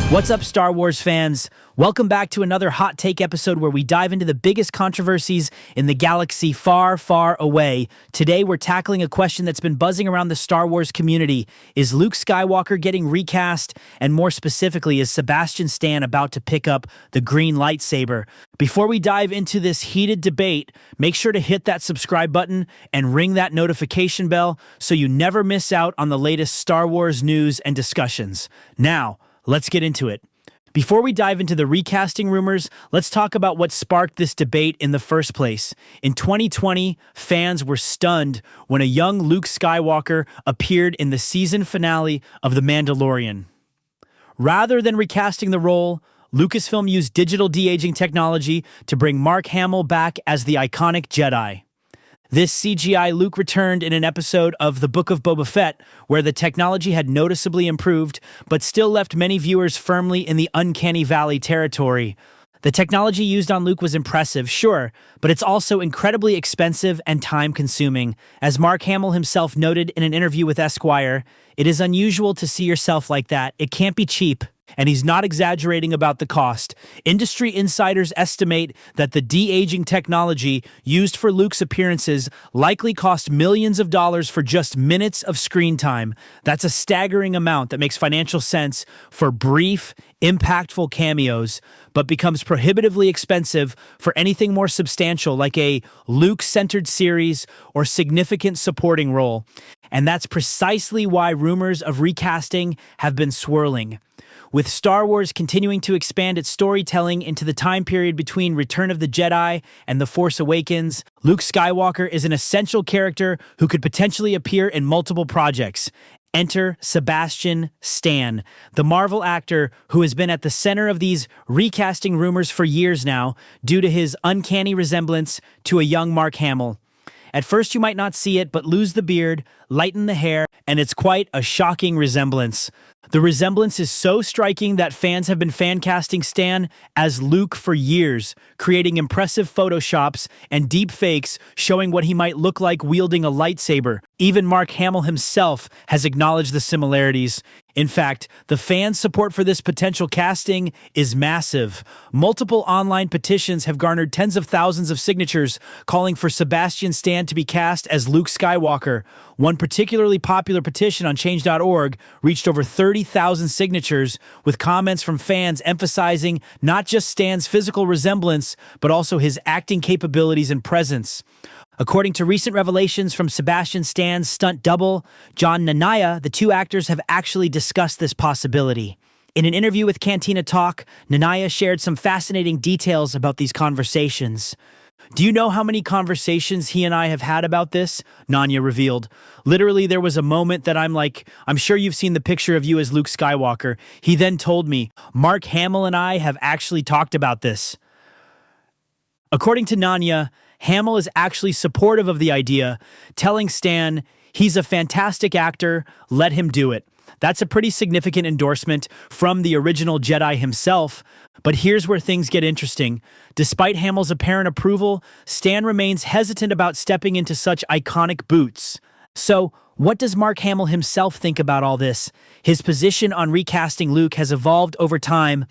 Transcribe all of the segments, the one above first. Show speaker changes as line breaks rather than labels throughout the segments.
What's up, Star Wars fans? Welcome back to another Hot Take episode where we dive into the biggest controversies in the galaxy far, far away. Today, we're tackling a question that's been buzzing around the Star Wars community. Is Luke Skywalker getting recast? And more specifically, is Sebastian Stan about to pick up the green lightsaber? Before we dive into this heated debate, make sure to hit that subscribe button and ring that notification bell so you never miss out on the latest Star Wars news and discussions. Now, let's get into it. Before we dive into the recasting rumors, let's talk about what sparked this debate in the first place. In 2020, fans were stunned when a young Luke Skywalker appeared in the season finale of The Mandalorian. Rather than recasting the role, Lucasfilm used digital de-aging technology to bring Mark Hamill back as the iconic Jedi. This CGI Luke returned in an episode of The Book of Boba Fett, where the technology had noticeably improved, but still left many viewers firmly in the uncanny valley territory. The technology used on Luke was impressive, sure, but it's also incredibly expensive and time-consuming. As Mark Hamill himself noted in an interview with Esquire, "It is unusual to see yourself like that. It can't be cheap." And he's not exaggerating about the cost. Industry insiders estimate that the de-aging technology used for Luke's appearances likely cost millions of dollars for just minutes of screen time. That's a staggering amount that makes financial sense for brief, impactful cameos, but becomes prohibitively expensive for anything more substantial like a Luke-centered series or significant supporting role. And that's precisely why rumors of recasting have been swirling. With Star Wars continuing to expand its storytelling into the time period between Return of the Jedi and The Force Awakens, Luke Skywalker is an essential character who could potentially appear in multiple projects. Enter Sebastian Stan, the Marvel actor who has been at the center of these recasting rumors for years now due to his uncanny resemblance to a young Mark Hamill. At first you might not see it, but lose the beard, lighten the hair, and it's quite a shocking resemblance. The resemblance is so striking that fans have been fan-casting Stan as Luke for years, creating impressive photoshops and deep fakes showing what he might look like wielding a lightsaber. Even Mark Hamill himself has acknowledged the similarities. In fact, the fan support for this potential casting is massive. Multiple online petitions have garnered tens of thousands of signatures calling for Sebastian Stan to be cast as Luke Skywalker. One particularly popular petition on change.org reached over 30,000 signatures, with comments from fans emphasizing not just Stan's physical resemblance, but also his acting capabilities and presence. According to recent revelations from Sebastian Stan's stunt double, John Nanaya, the two actors have actually discussed this possibility. In an interview with Cantina Talk, Nanaya shared some fascinating details about these conversations. "Do you know how many conversations he and I have had about this?" Nanya revealed. "Literally, there was a moment that I'm like, I'm sure you've seen the picture of you as Luke Skywalker." He then told me, "Mark Hamill and I have actually talked about this." According to Nanya, Hamill is actually supportive of the idea, telling Stan, "He's a fantastic actor, let him do it." That's a pretty significant endorsement from the original Jedi himself. But here's where things get interesting. Despite Hamill's apparent approval, Stan remains hesitant about stepping into such iconic boots. So, what does Mark Hamill himself think about all this? His position on recasting Luke has evolved over time.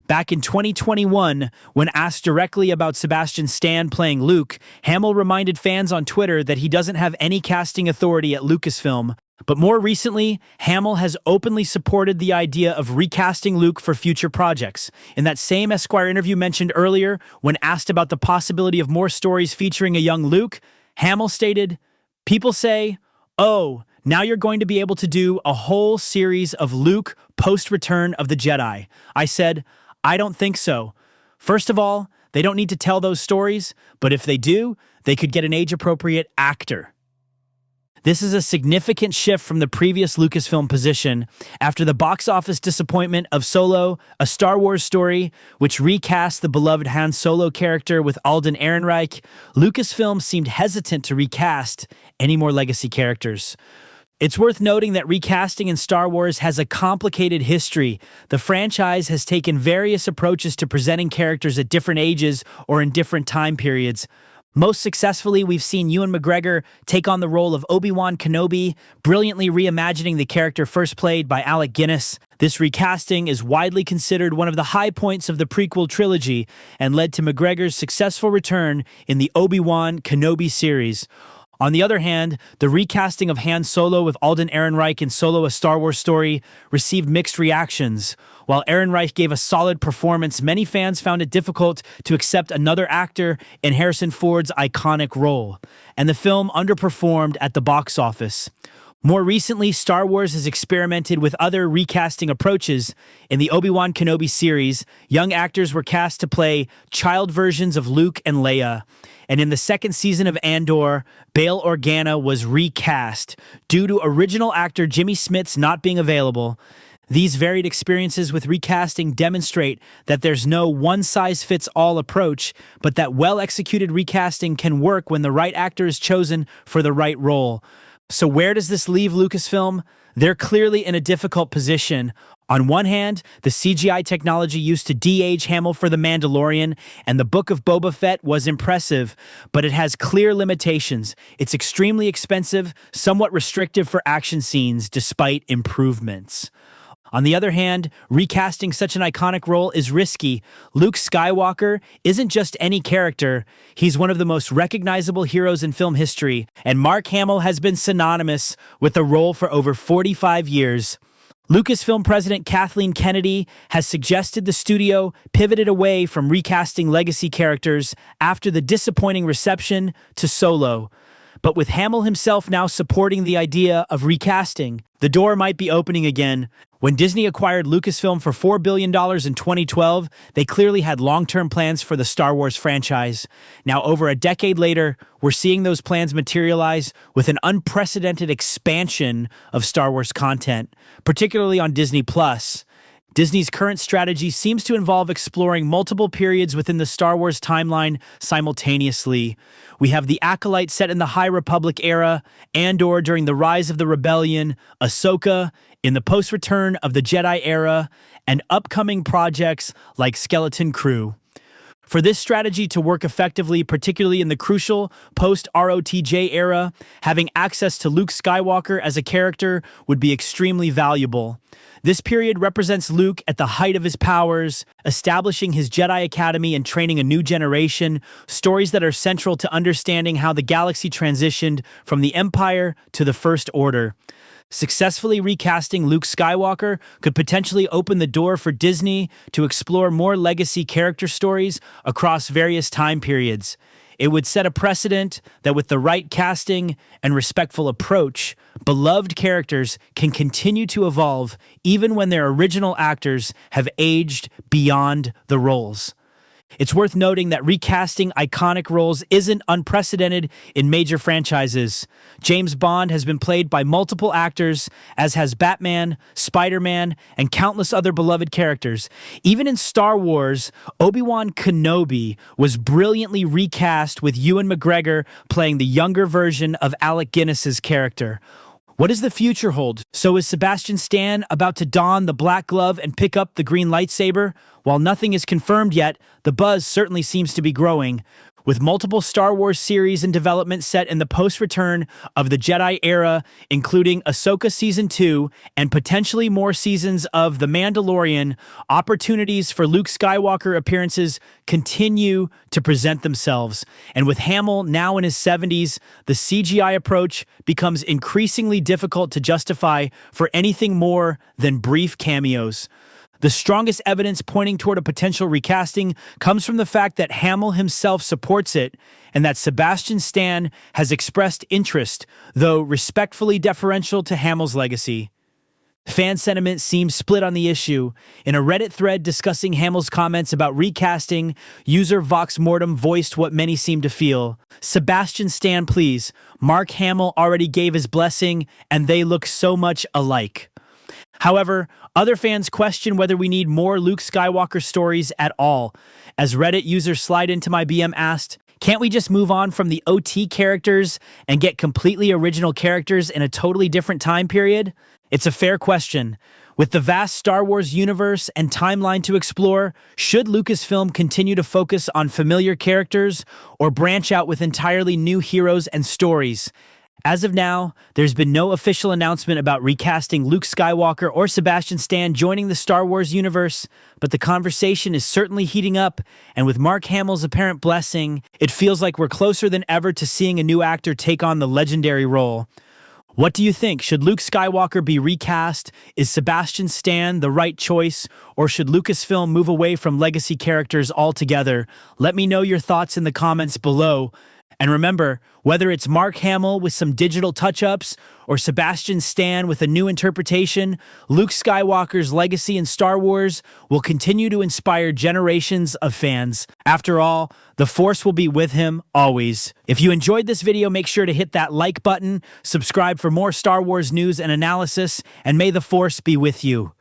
Back in 2021, when asked directly about Sebastian Stan playing Luke, Hamill reminded fans on Twitter that he doesn't have any casting authority at Lucasfilm. But more recently, Hamill has openly supported the idea of recasting Luke for future projects. In that same Esquire interview mentioned earlier, when asked about the possibility of more stories featuring a young Luke, Hamill stated, "People say, 'Oh, now you're going to be able to do a whole series of Luke post-Return of the Jedi.' I said, 'I don't think so. First of all, they don't need to tell those stories, but if they do, they could get an age-appropriate actor.'" This is a significant shift from the previous Lucasfilm position after the box office disappointment of Solo, a Star Wars story, which recast the beloved Han Solo character with Alden Ehrenreich. Lucasfilm seemed hesitant to recast any more legacy characters. It's worth noting that recasting in Star Wars has a complicated history. The franchise has taken various approaches to presenting characters at different ages or in different time periods. Most successfully, we've seen Ewan McGregor take on the role of Obi-Wan Kenobi, brilliantly reimagining the character first played by Alec Guinness. This recasting is widely considered one of the high points of the prequel trilogy and led to McGregor's successful return in the Obi-Wan Kenobi series. On the other hand, the recasting of Han Solo with Alden Ehrenreich in Solo: A Star Wars Story received mixed reactions. While Ehrenreich gave a solid performance, many fans found it difficult to accept another actor in Harrison Ford's iconic role, and the film underperformed at the box office. More recently, Star Wars has experimented with other recasting approaches. In the Obi-Wan Kenobi series, young actors were cast to play child versions of Luke and Leia. And in the second season of Andor, Bail Organa was recast due to original actor Jimmy Smits not being available. These varied experiences with recasting demonstrate that there's no one-size-fits-all approach, but that well-executed recasting can work when the right actor is chosen for the right role. So where does this leave Lucasfilm? They're clearly in a difficult position. On one hand, the CGI technology used to de-age Hamill for The Mandalorian and the Book of Boba Fett was impressive, but it has clear limitations. It's extremely expensive, somewhat restrictive for action scenes, despite improvements. On the other hand, recasting such an iconic role is risky. Luke Skywalker isn't just any character. He's one of the most recognizable heroes in film history, and Mark Hamill has been synonymous with the role for over 45 years. Lucasfilm president Kathleen Kennedy has suggested the studio pivoted away from recasting legacy characters after the disappointing reception to Solo. But with Hamill himself now supporting the idea of recasting, the door might be opening again. When Disney acquired Lucasfilm for $4 billion in 2012, they clearly had long-term plans for the Star Wars franchise. Now, over a decade later, we're seeing those plans materialize with an unprecedented expansion of Star Wars content, particularly on Disney+. Disney's current strategy seems to involve exploring multiple periods within the Star Wars timeline simultaneously. We have the Acolyte set in the High Republic era, Andor during the Rise of the Rebellion, Ahsoka in the post-return of the Jedi era, and upcoming projects like Skeleton Crew. For this strategy to work effectively, particularly in the crucial post-ROTJ era, having access to Luke Skywalker as a character would be extremely valuable. This period represents Luke at the height of his powers, establishing his Jedi Academy and training a new generation, stories that are central to understanding how the galaxy transitioned from the Empire to the First Order. Successfully recasting Luke Skywalker could potentially open the door for Disney to explore more legacy character stories across various time periods. It would set a precedent that with the right casting and respectful approach, beloved characters can continue to evolve even when their original actors have aged beyond the roles. It's worth noting that recasting iconic roles isn't unprecedented in major franchises. James Bond has been played by multiple actors, as has Batman, Spider-Man, and countless other beloved characters. Even in Star Wars, Obi-Wan Kenobi was brilliantly recast with Ewan McGregor playing the younger version of Alec Guinness's character. What does the future hold? So is Sebastian Stan about to don the black glove and pick up the green lightsaber? While nothing is confirmed yet, the buzz certainly seems to be growing. With multiple Star Wars series in development set in the post-return of the Jedi era, including Ahsoka Season 2 and potentially more seasons of The Mandalorian, opportunities for Luke Skywalker appearances continue to present themselves. And with Hamill now in his 70s, the CGI approach becomes increasingly difficult to justify for anything more than brief cameos. The strongest evidence pointing toward a potential recasting comes from the fact that Hamill himself supports it and that Sebastian Stan has expressed interest, though respectfully deferential to Hamill's legacy. Fan sentiment seems split on the issue. In a Reddit thread discussing Hamill's comments about recasting, user Vox Mortem voiced what many seem to feel. Sebastian Stan, please. Mark Hamill already gave his blessing, and they look so much alike. However, other fans question whether we need more Luke Skywalker stories at all. As Reddit user Slide Into My BM asked, can't we just move on from the OT characters and get completely original characters in a totally different time period? It's a fair question. With the vast Star Wars universe and timeline to explore, should Lucasfilm continue to focus on familiar characters or branch out with entirely new heroes and stories? As of now, there's been no official announcement about recasting Luke Skywalker or Sebastian Stan joining the Star Wars universe, but the conversation is certainly heating up, and with Mark Hamill's apparent blessing, it feels like we're closer than ever to seeing a new actor take on the legendary role. What do you think? Should Luke Skywalker be recast? Is Sebastian Stan the right choice? Or should Lucasfilm move away from legacy characters altogether? Let me know your thoughts in the comments below. And remember, whether it's Mark Hamill with some digital touch-ups or Sebastian Stan with a new interpretation, Luke Skywalker's legacy in Star Wars will continue to inspire generations of fans. After all, the Force will be with him always. If you enjoyed this video, make sure to hit that like button, subscribe for more Star Wars news and analysis, and may the Force be with you.